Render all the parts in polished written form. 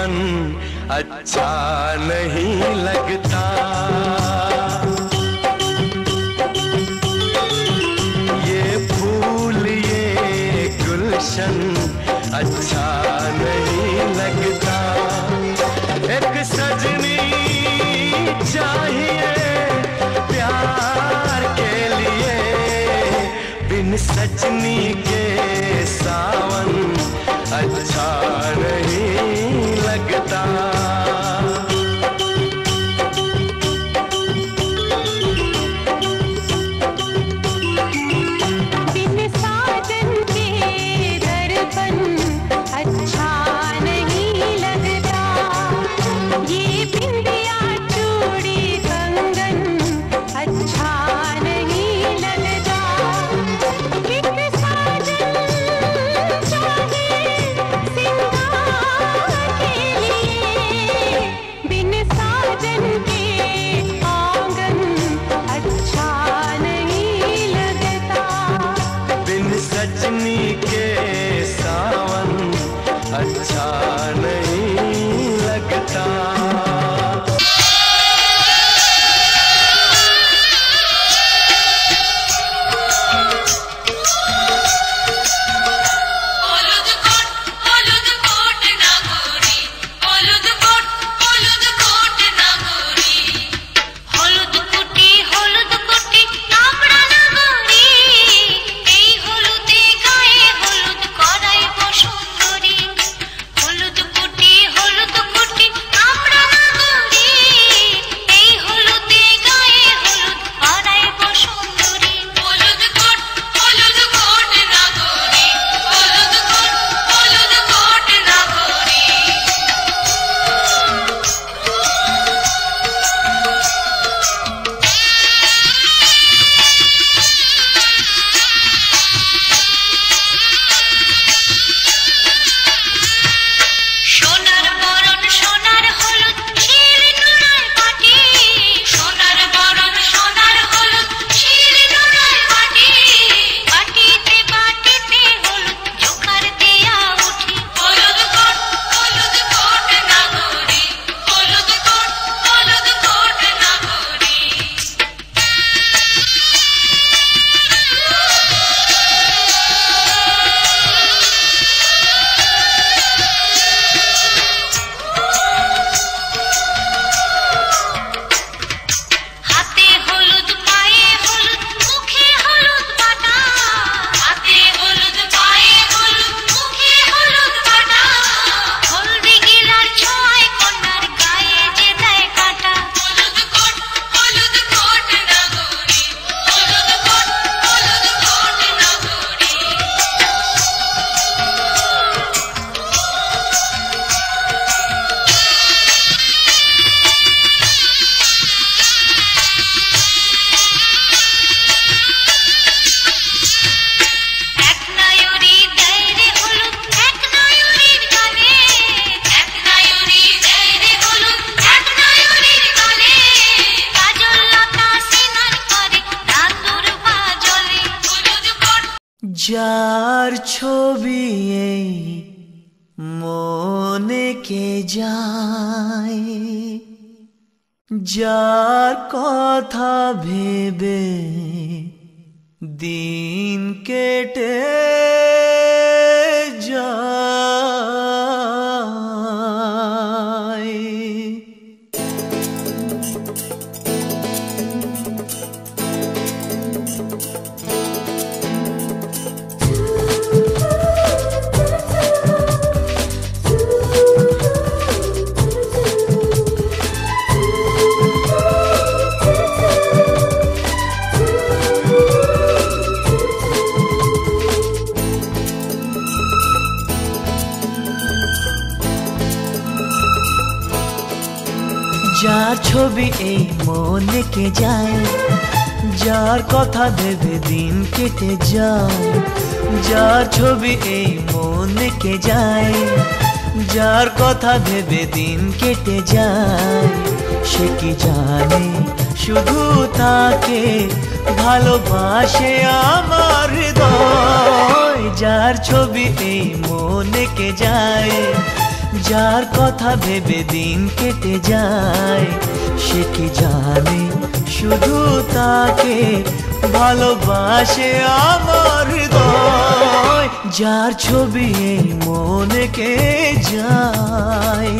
मन अच्छा नहीं लगता। ये फूल ये गुलशन अच्छा नहीं लगता। एक सजनी चाहिए प्यार के लिए, बिन सजनी के सावन अच्छा नहीं लगता। बिन साजन के दर्पण अच्छा नहीं लगता। ये बिंदिया चूड़ी कंगन अच्छा नहीं लगता। एक साजन चाहिए सिंगार के लिए, बिन साजन के आंगन अच्छा नहीं लगता। बिन सजनी के सावन अच्छा नहीं लगता। যার ছবি এই মনে কে যায়, যার কথা ভেবে দিন কেটে যায়। যার ছবি এই মনে কে যায়, যার কথা ভেবে দিন কেটে যায়। যার ছবি এই মনে কে যায়, যার কথা ভেবে দিন কেটে যায়। সে কি জানে শুধু তাকে ভালোবাসে আমার হৃদয়। যার ছবি এই মনে কে যায়, যার কথা ভেবে দিন কেটে যায়, সে কি জানে শুধু তাকে ভালোবাসে আমার হৃদয়। যার ছবি এই মনে কে যায়।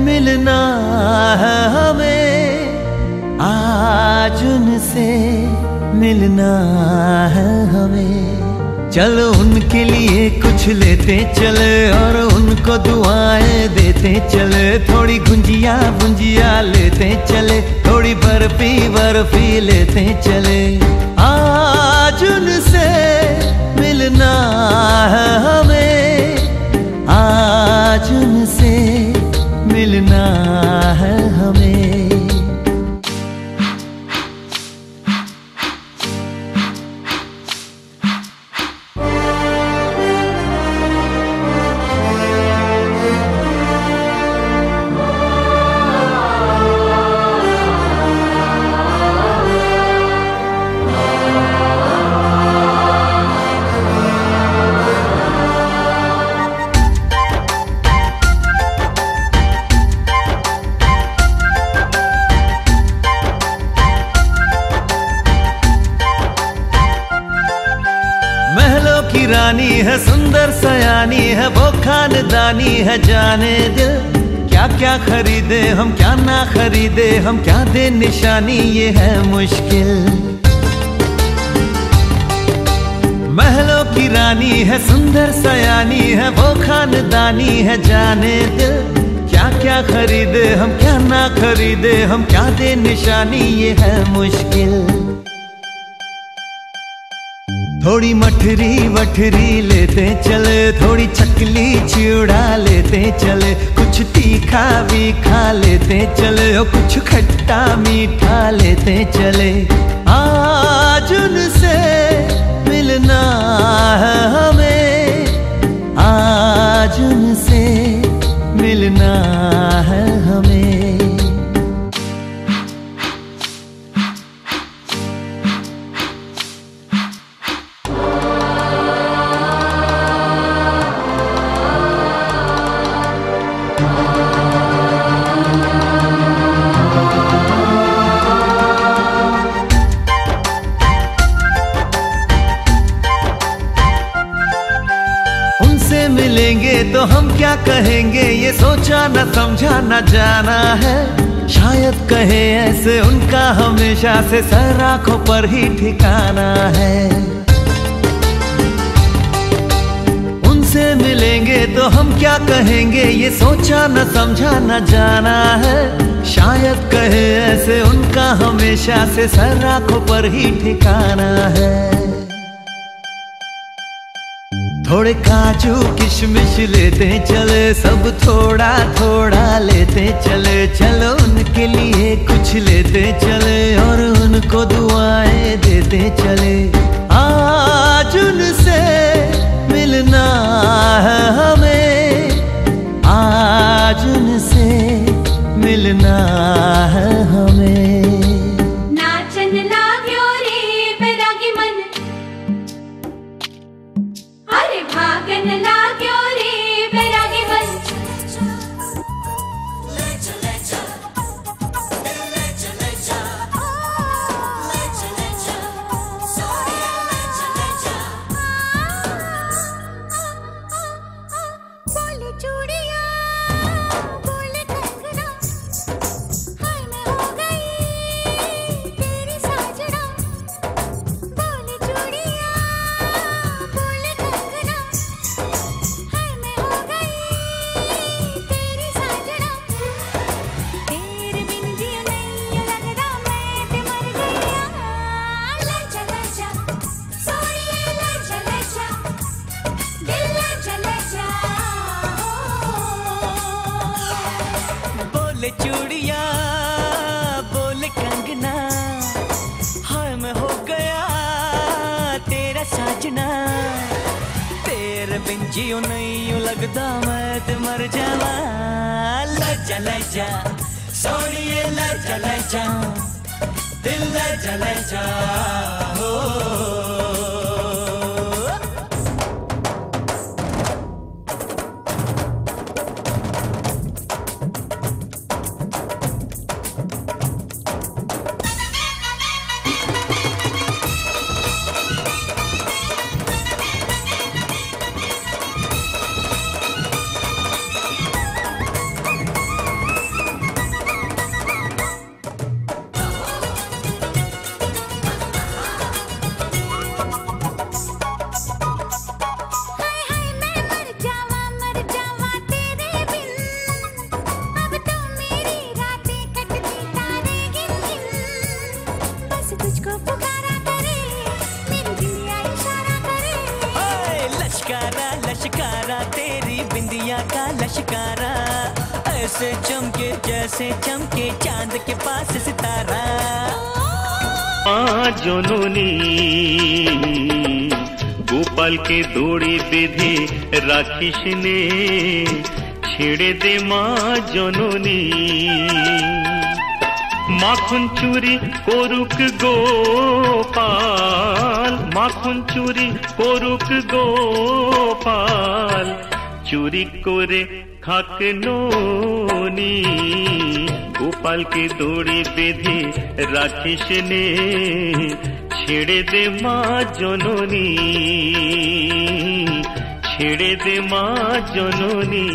मिलना है हमें, आज उनसे मिलना है हमें। चलो उनके लिए कुछ लेते चले और उनको दुआएं देते चले। थोड़ी गुंजिया गुंजिया लेते चले, थोड़ी बर्फी बर्फी लेते चले। आज उनसे मिलना है हमें, आज उनसे मिलना है हमें। रानी है सुंदर सयानी है, वो खानदानी है जाने दिल। क्या क्या खरीदे हम क्या ना खरीदे हम, क्या दे निशानी ये है मुश्किल। महलों की रानी है सुंदर सयानी है, वो खानदानी है जाने दिल। क्या क्या खरीदे हम क्या ना खरीदे हम, क्या दे निशानी ये है मुश्किल। थोड़ी मठरी वठरी लेते चले, थोड़ी चकली चिड़ा लेते चले। कुछ तीखा भी खा लेते चले और कुछ खट्टा मीठा लेते चले। आज उनसे मिलना है हमें, आज उनसे मिलना है हमें। मिलेंगे तो हम क्या कहेंगे, ये सोचा न समझा न जाना है। शायद कहे ऐसे उनका हमेशा से सर आंखों पर ही ठिकाना है। उनसे मिलेंगे तो हम क्या कहेंगे, ये सोचा न समझा न जाना है। शायद कहे ऐसे उनका हमेशा से सर आंखों पर ही ठिकाना है। थोड़े काजू किशमिश लेते चले, सब थोड़ा थोड़ा लेते चले। चलो उनके लिए कुछ लेते चले और उनको दुआएं देते चले। आज उनसे मिलना है हमें, आज उनसे मिलना है हमें। बोले जियो नहीं यूं लगदा मैं ते मर जावा। लजा सोनिए लजा दिल लजा हो। लश्कारा तेरी बिंदिया का लश्कारा, ऐसे चमके जैसे चमके चांद के पास सितारा। जननी गोपाल के दौड़ी बेधे राखिस ने, ছেড়ে দে মা জননী। মাখন চুরি করুক গোপাল, মাখন চুরি করুক গোপাল, চুরি করে খাক ননি। গোপালকে দড়ি বেঁধে রাখিস নে, ছেড়ে দে মা জননী, ছেড়ে দে মা জননী।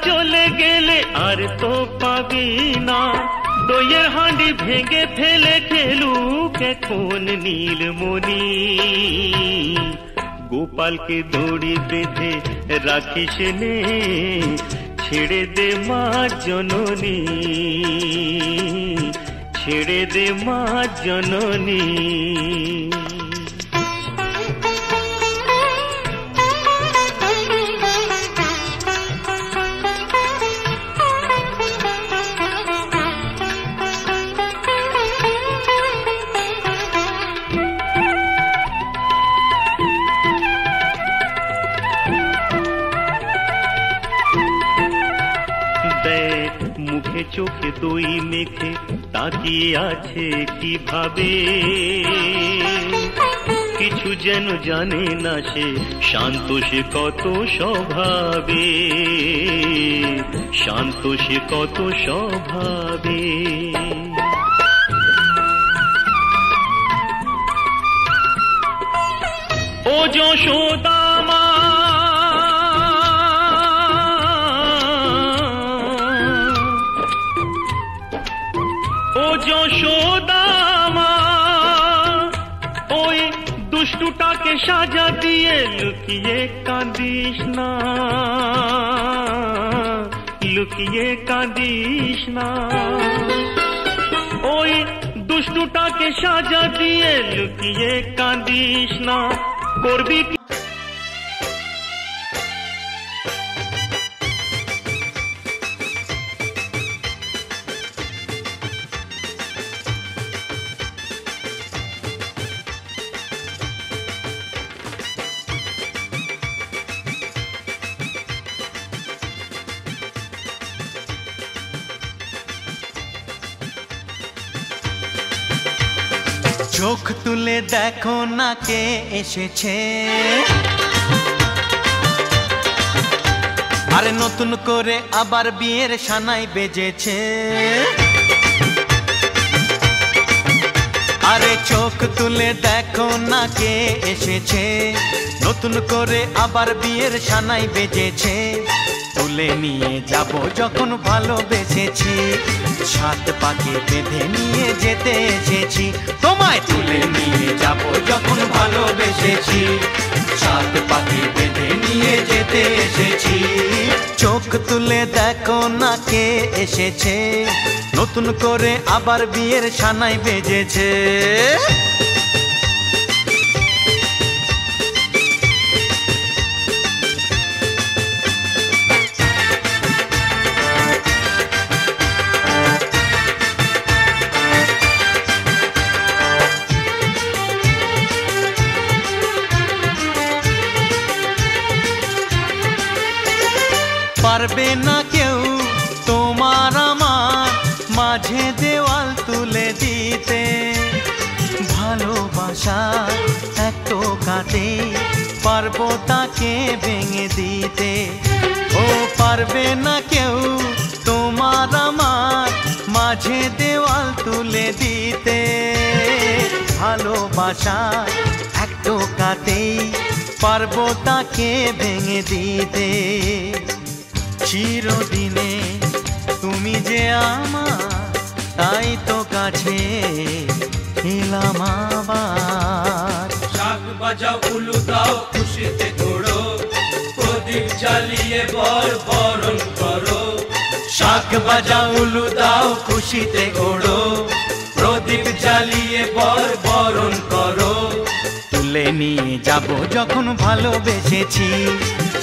চলে গেলে আর তো পাবি না, দইয়ের হাঁড়ি ভেঙে ফেলে খেলুক এখন নীলমণি। গোপালকে দড়ি বেঁধে রাখিস নে, ছেড়ে দে মা জননী, ছেড়ে দে মা জননী। মুখে চোখে দই মেখে তাকিয়ে আছে কিভাবে, কিছু যেন জানে না সে, শান্ত সে কত স্বভাবে, শান্ত সে কত স্বভাবে। ও যশোদা মা, যশোদা মা, ওই দুষ্টুটাকে সাজা দিয়ে লুকিয়ে কাঁদিস না, লুকিয়ে কাঁদিস না। ওই দুষ্টুটাকে সাজা দিয়ে লুকিয়ে কাঁদিস না। করবি চোখ তুলে দেখো না কে এসেছে, আরে নতুন করে আবার বিয়ের সানাই বেজেছে, আরে চোখ তুলে দেখো না কে এসেছে। নতুন করে আবার বিয়ের সানাই বেজেছে, তুলে নিয়ে যাব যখন ভালোবেসেছি, সাত পাকে বেঁধে নিয়ে যেতে এসেছি। তোমায় তুলে নিয়ে যাব যখন ভালোবেসেছি, সাত পাকে বেঁধে নিয়ে যেতে এসেছি। চোখ তুলে দেখো না কে এসেছে, নতুন করে আবার বিয়ের সানাই বেজেছে। পারবে না কেউ তোমার আমার মাঝে দেওয়াল তুলে দিতে, ভালোবাসা এক টোকাতে পারবো তাকে ভেঙে দিতে। ও পারবে না কেউ তোমার আমার মাঝে দেওয়াল তুলে দিতে, ভালোবাসা এক টোকাতেই পারবো তাকে ভেঙে দিতে। চিরদিনে তুমি যে আমার, তাই তো কাছে এলাম আবার। শাক বাজাও উলু দাও খুশিতে ঘোড়ো, প্রদীপ জ্বালিয়ে বর বরণ করো। শাক বাজাও উলু দাও খুশিতে ওড়ো, প্রদীপ জ্বালিয়ে বর বরণ করো। তুলে নিয়ে যাব যখন ভালোবেসেছি,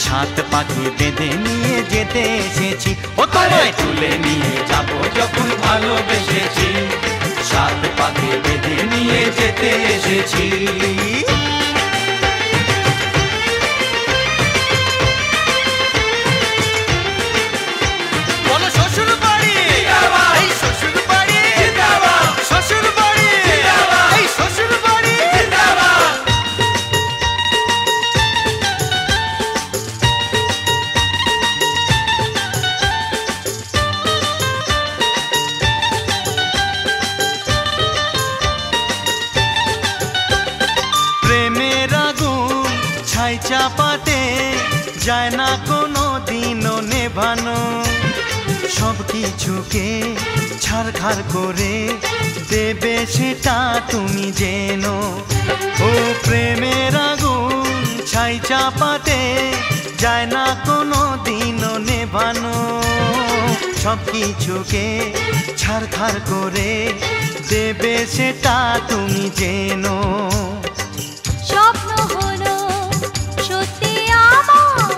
সাত পাকে বেঁধে নিয়ে যেতে এসেছি। ও তোমায় তুলে নিয়ে যাব যখন ভালোবেসেছি, সাত পাকে বেঁধে নিয়ে যেতে এসেছি। বলো শ্বশুর বাড়ি, এই শ্বশুর বাড়ি, শ্বশুর বাড়ি, এই শ্বশুর বাড়ি। প্রেমের আগুন ছাই চাপাতে যায় না কোনো দিনও নেভানো, সব কিছুকে ছাড়খাড় করে দেবে সেটা তুমি জেনো। ও প্রেমের আগুন ছাই চাপাতে যায় না কোনো দিনও নেভানো, সব কিছুকে ছাড়খাড় করে দেবে সেটা তুমি জেনো। স্বপ্ন হলো সত্যি আমার,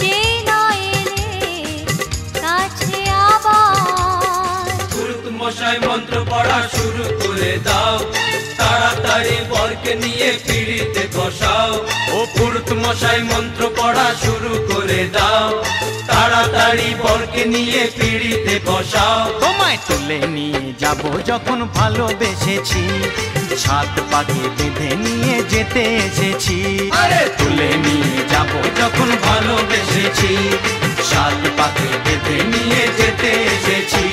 যে না এলে কাছে আবার। পুরুত মশাই মন্ত্র পড়া শুরু করে দাও, তাড়াতাড়ি বরকে নিয়ে পিড়িতে বসাও। ও পুরুত মশাই মন্ত্র পড়া শুরু করে দাও, তাড়াতাড়ি বরকে নিয়ে পিড়িতে বসাও। তোমায় তুলে নিয়ে যাব যখন ভালোবেসেছি, সাত পাকে বেঁধে নিয়ে যেতে এসেছি। আরে তুলে নিয়ে যাব যখন ভালোবেসেছি, সাত পাকে বেঁধে নিয়ে যেতে এসেছি।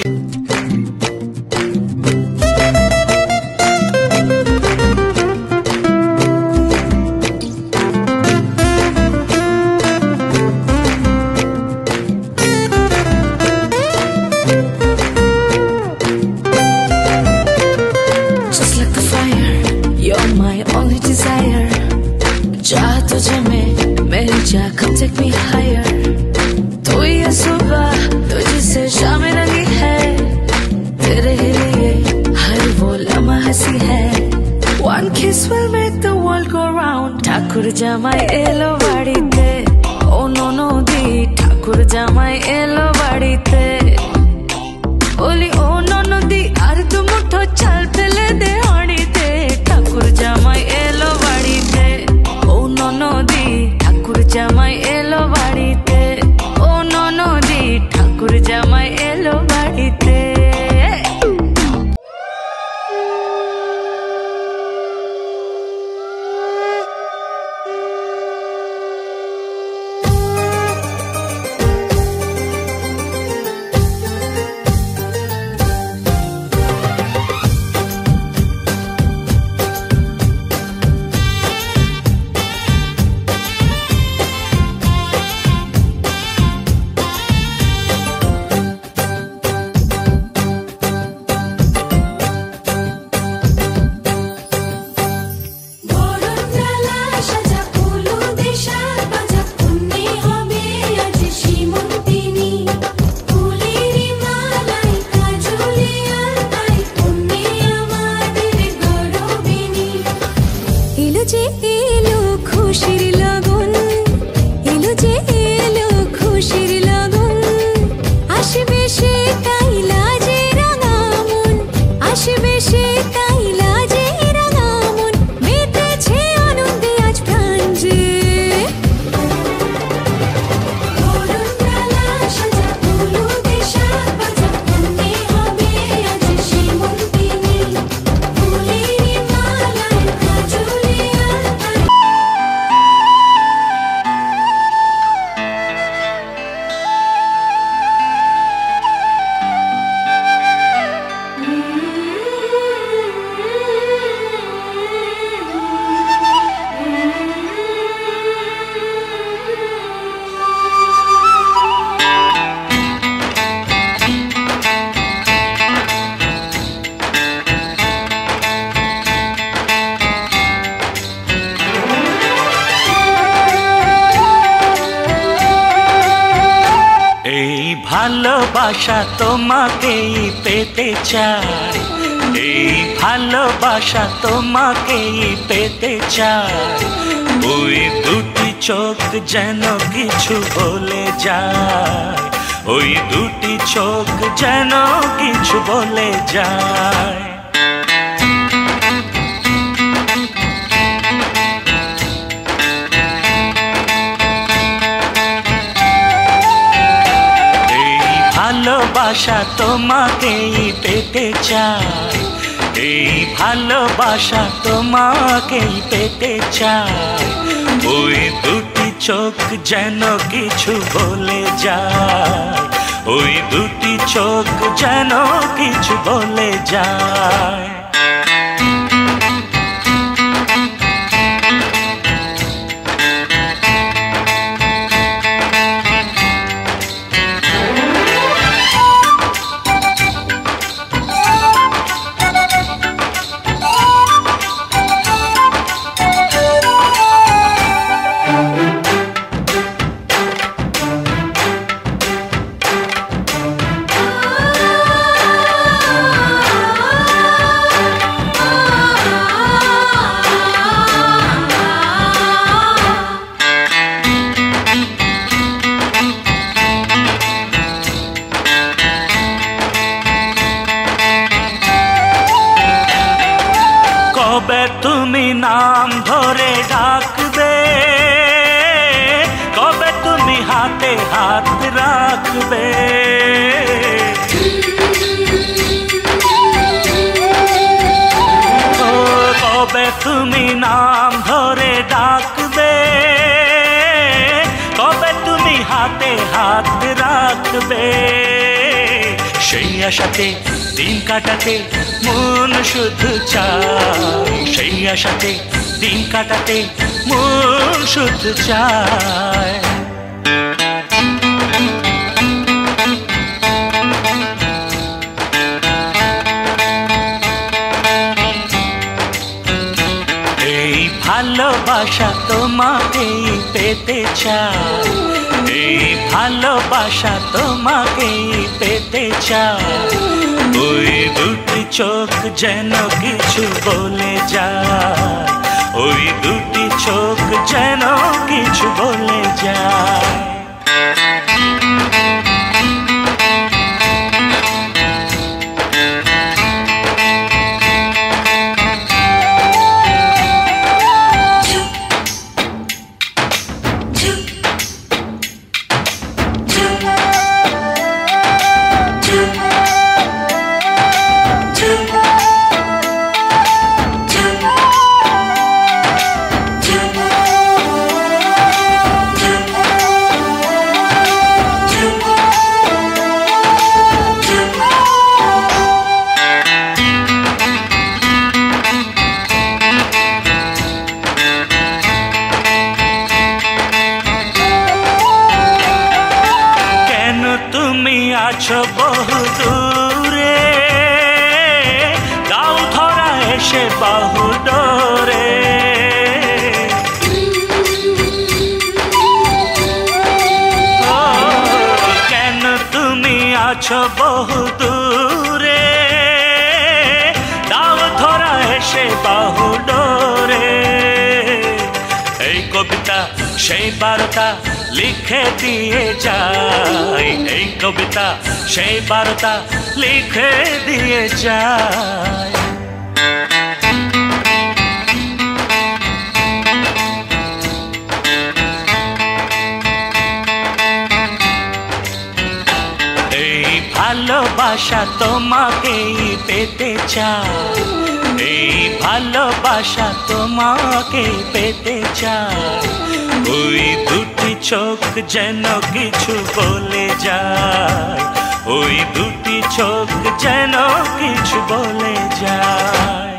Come take me higher, तू ये सुबह तुझसे शाम लगी है, तेरे लिए हर वो लम्हा हंसी है। One kiss will make the world go round, ठाकुर जामाई एलो बाड़ीते, ओ नो नो दी ठाकुर जामाई एलो बाड़ीते। ओली ओ नो नो दी आर तू मुठो चल पेले दे हाड़ीते, ठाकुर जामाई एलो बाड़ीते, ओ नो नो दी ठाकुर जामाई एलो बाड़ीते, ओ नो नो दी ठाकुर जामाई एलो बाड़ीते। ভালোবাসা তোমাকেই পেতে চাই, এই ভালোবাসা তোমাকেই পেতে চাই। ওই দুটি চোখ যেন কিছু বলে যায়, ওই দুটি চোখ যেন কিছু বলে যায়। ভালোবাসা তোমাকেই পেতে চাই, এই ভালোবাসা তোমাকেই পেতে চাই। ওই দুটি চোখ যেন কিছু বলে যায়, ওই দুটি চোখ যেন কিছু বলে যায়। কবে তুমি নাম ধরে ডাকবে, কবে তুমি হাতে হাত রাখবে। ও কবে তুমি নাম ধরে ডাকবে, কবে তুমি হাতে হাত রাখবে। সেই আশাতে দিন কাটাতে মন শুধু চায়, সেই আশাতে দিন কাটাতে মন শুধু চায়। এই ভালোবাসা তোমাকেই পেতে চাই, এই ভালোবাসা তোমাকেই পেতে চাই। ওই দুটি চোখ যেন কিছু বলে যায়, ওই দুটি চোখ যেন কিছু বলে যায়। আছো বহু দূরে, দাও ধরা এসে বাহু ডোরে। ও কেন তুমি আছো বহু দূরে, দাও ধরা এসে বাহু ডোরে। এই কবিতা সেই বার্তা লিখে দিয়ে যায়, এই কবিতা সেই বার্তা লিখে দিয়ে যায়। এই ভালোবাসা তোমাকেই পেতে চাই, এই ভালোবাসা তোমাকেই পেতে চাই। ওই দুটি চোখ যেন কিছু বলে যায়, ওই দুটি চোখ যেন কিছু বলে যায়।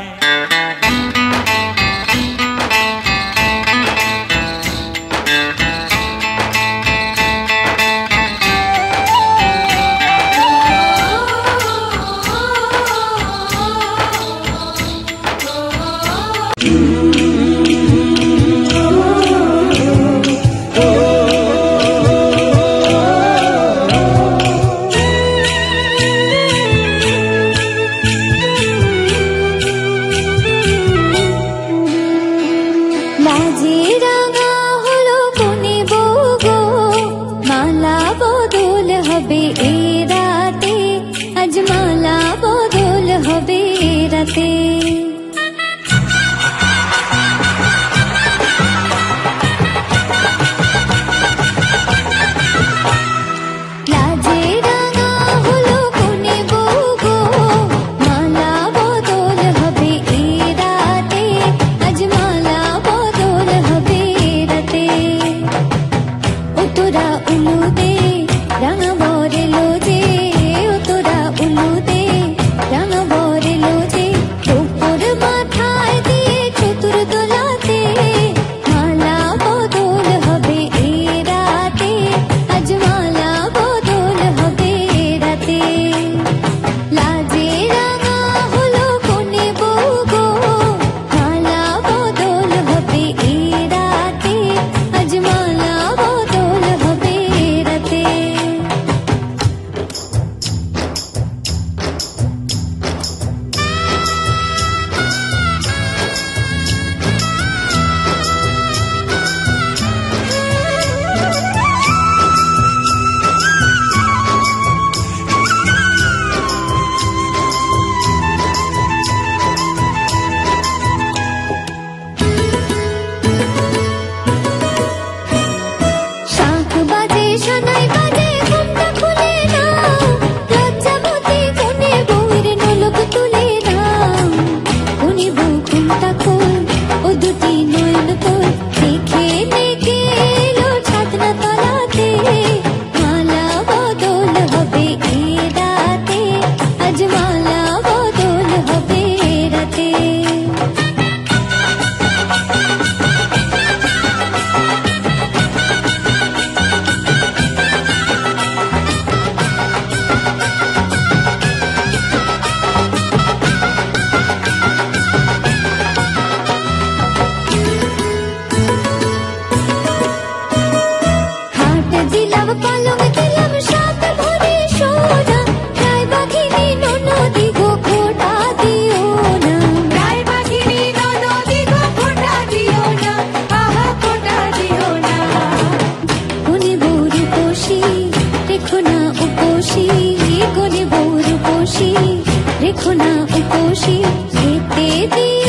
তোরা উলু দে রাঙা বরে লোজে, ও তোরা উলু দে রাঙা বরে লোজে, উপর মাথায় দিয়ে চতুর দোলাতে মালা বদল হবে এ রাতে, আজ মালা বদল হবে রাতে। লাজে রাঙা হলো কোনে বউ গো, মালা বদল হবে এ রাতে, আজ মালা বদল হবে রাতে। শাঁখ বাজে সানাই বাজে ঘুমটা খুলে নাও, লজ্জাবতী কোনে বউয়ের নোলক তুলে নাও। কোনে বউ ঘুমটা খোল, ও দুটি নয়ন তোল, দেখে নেকে এলো ছাদনা তলাতে, মালা বদল হবে এ রাতে, আজ মালা বদল হবে রাতে। হাট দিলাম পালং দিলাম সাত ভরি সোনা, রায় বাঘিনী ননদি গো খোটা দিও না, রায় বাঘিনী ননদি গো খোটা দিও না, আহা খোটা দিও না। কোনে বউ রূপসী রেখো না উপসী, কোনে বউ রূপসী রেখো না উপসী, খেতে দিও